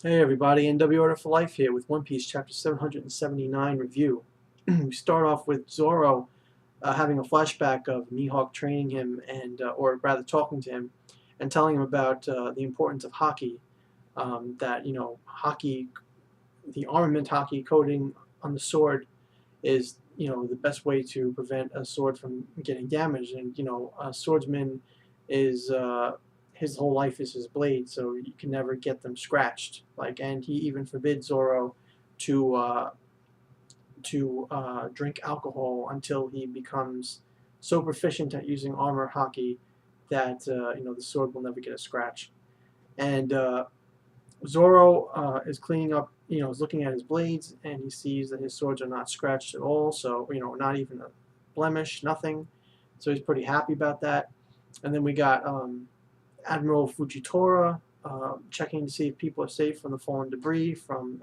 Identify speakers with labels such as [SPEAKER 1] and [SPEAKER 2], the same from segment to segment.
[SPEAKER 1] Hey everybody, NW Order for Life here with One Piece Chapter 779 review. We start off with Zoro having a flashback of Mihawk training him, or rather talking to him, and telling him about the importance of haki. That haki, the armament haki coating on the sword, is the best way to prevent a sword from getting damaged. And a swordsman is his whole life is his blade, so you can never get them scratched. And he even forbids Zoro to drink alcohol until he becomes so proficient at using armor haki that the sword will never get a scratch. And Zoro is cleaning up, is looking at his blades, and he sees that his swords are not scratched at all, so, not even a blemish, nothing. So he's pretty happy about that. And then we got Admiral Fujitora checking to see if people are safe from the fallen debris from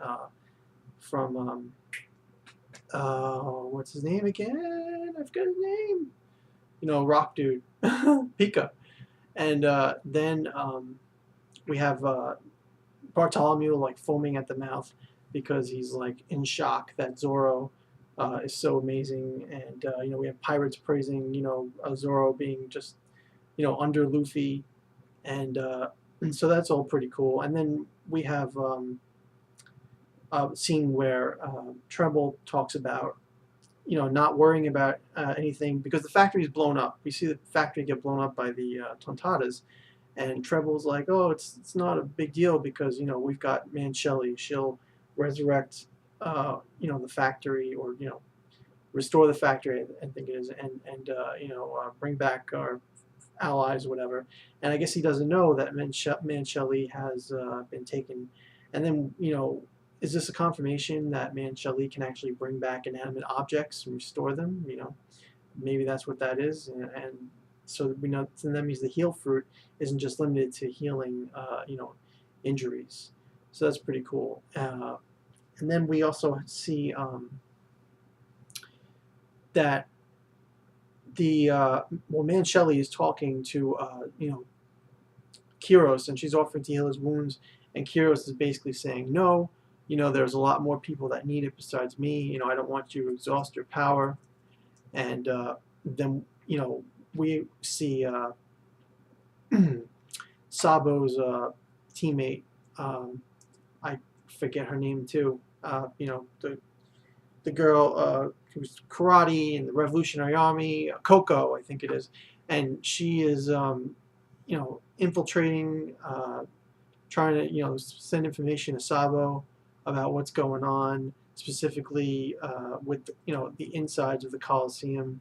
[SPEAKER 1] what's his name again? I forgot his name. Rock dude, Pika. And then we have Bartholomew foaming at the mouth because he's in shock that Zoro is so amazing, and we have pirates praising Zoro being just under Luffy, and so that's all pretty cool. And then we have a scene where Trebble talks about not worrying about anything because the factory is blown up. We see the factory get blown up by the Tontattas, and Trebble's like, oh, it's not a big deal because we've got Mansherry. She'll resurrect the factory, or restore the factory. I think it is, and bring back our allies or whatever. And I guess he doesn't know that Mansherry has been taken. And then is this a confirmation that Mansherry can actually bring back inanimate objects and restore them? Maybe that's what that is, and so we know that means the heal fruit isn't just limited to healing, injuries. So that's pretty cool. And then we also see that Mansherry is talking to Kyros, and she's offering to heal his wounds, and Kyros is basically saying no. There's a lot more people that need it besides me. I don't want you to exhaust your power. And then we see Sabo's teammate. I forget her name too. The girl who's karate in the Revolutionary Army, Coco, I think it is, and she is infiltrating, trying to send information to Sabo about what's going on, specifically with the insides of the Coliseum.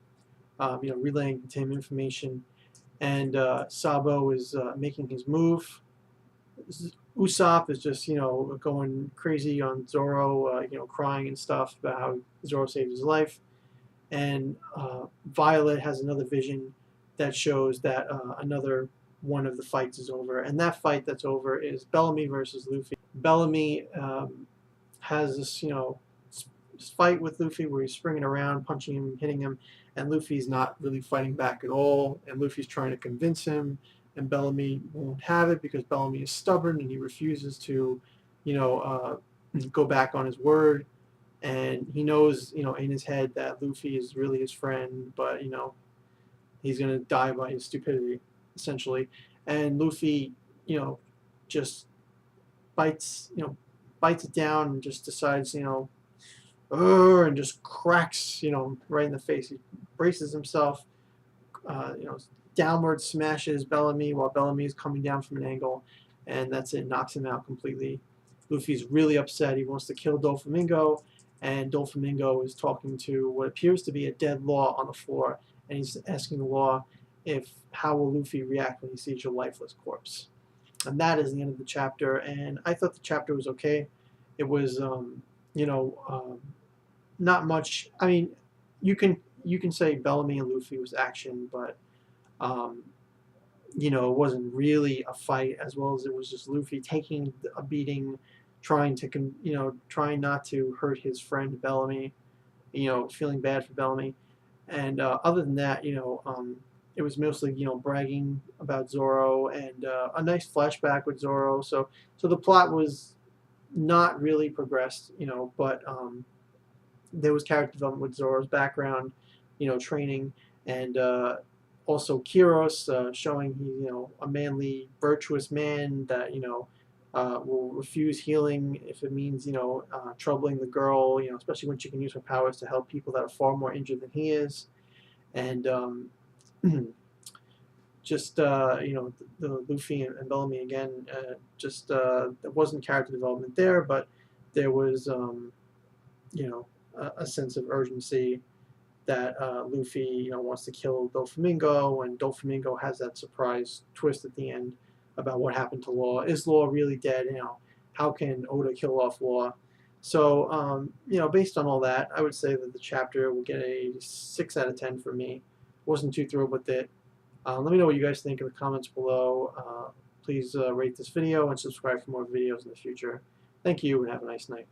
[SPEAKER 1] Relaying to him information, and Sabo is making his move. Usopp is just going crazy on Zoro, crying and stuff about how Zoro saved his life, and Violet has another vision that shows that another one of the fights is over, and that fight that's over is Bellamy versus Luffy. Bellamy has this fight with Luffy where he's springing around, punching him, hitting him, and Luffy's not really fighting back at all, and Luffy's trying to convince him, and Bellamy won't have it because Bellamy is stubborn and he refuses to, go back on his word, and he knows, in his head that Luffy is really his friend, but he's gonna die by his stupidity, essentially, and Luffy, just bites, bites it down and just decides, and just cracks, right in the face. He braces himself, downward smashes Bellamy while Bellamy is coming down from an angle, and that's it, knocks him out completely. Luffy's really upset. He wants to kill Doflamingo, and Doflamingo is talking to what appears to be a dead Law on the floor, and he's asking the Law how will Luffy react when he sees your lifeless corpse. And that is the end of the chapter, and I thought the chapter was okay. It was, not much. I mean, you can say Bellamy and Luffy was action, but it wasn't really a fight as well as it was just Luffy taking a beating, trying not to hurt his friend Bellamy, feeling bad for Bellamy, and other than that, it was mostly bragging about Zoro and a nice flashback with Zoro. So the plot was not really progressed, but there was character development with Zoro's background, training, and also Kyros showing he, a manly, virtuous man that will refuse healing if it means troubling the girl, especially when she can use her powers to help people that are far more injured than he is, and just the Luffy and Bellamy again, just there wasn't character development there, but there was a sense of urgency that Luffy wants to kill Doflamingo, and Doflamingo has that surprise twist at the end about what happened to Law. Is Law really dead? How can Oda kill off Law? So based on all that, I would say that the chapter will get a 6 out of 10 for me. Wasn't too thrilled with it. Let me know what you guys think in the comments below. Please rate this video and subscribe for more videos in the future. Thank you and have a nice night.